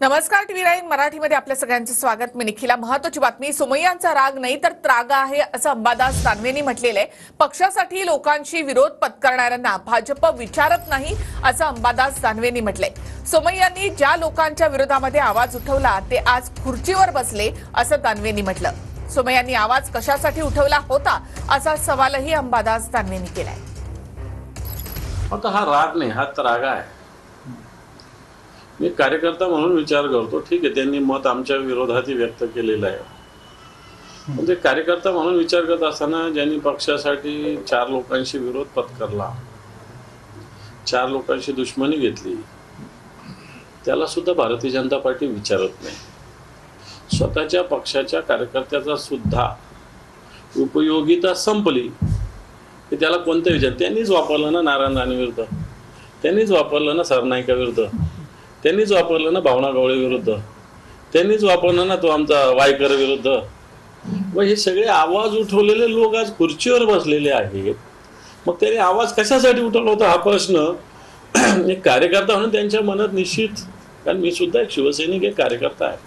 नमस्कार. TV9 मराठीमध्ये आपल्या सगळ्यांचं स्वागत. मी निखिला. महत्त्वाची बातमी. सोमय्यांचा राग नाही तर त्रागा आहे असं अंबादास दानवेंनी म्हटलेलं आहे. पक्षासाठी लोकांशी विरोध पत्करणाऱ्यांना भाजप विचारत नाही असं अंबादास दानवेंनी म्हटलंय. सोमय्यांनी ज्या लोकांच्या विरोधामध्ये आवाज उठवला ते आज खुर्चीवर बसले असं दानवेंनी म्हटलं. सोमय्यांनी आवाज कशासाठी उठवला होता असा सवालही अंबादास दानवेंनी केलाय. आता हा राग नाही, हा त्रागा आहे. मी कार्यकर्ता म्हणून विचार करतो, ठीक आहे त्यांनी मत आमच्या विरोधात व्यक्त केलेलं आहे. म्हणजे कार्यकर्ता म्हणून विचार करत असताना ज्यांनी पक्षासाठी 4 लोकांशी विरोध पत्करला, 4 लोकांशी दुश्मनी घेतली, त्याला सुद्धा भारतीय जनता पार्टी विचारत नाही. स्वतःच्या पक्षाच्या कार्यकर्त्याचा सुद्धा उपयोगिता संपली की त्याला कोणतं विचार. त्यांनीच वापरलं ना नारायण राणे विरुद्ध, त्यांनीच वापरलं ना सरनाईका विरुद्ध, त्यांनीच वापरलं ना भावना गवळे विरुद्ध, त्यांनीच वापरलं ना तो आमचा वायकर विरुद्ध. मग हे सगळे आवाज उठवलेले लोक आज खुर्चीवर बसलेले आहेत. मग त्याने आवाज कशासाठी उठवला होता हा प्रश्न एक कार्यकर्ता म्हणून त्यांच्या मनात निश्चित, कारण मी सुद्धा एक शिवसैनिक एक कार्यकर्ता आहे.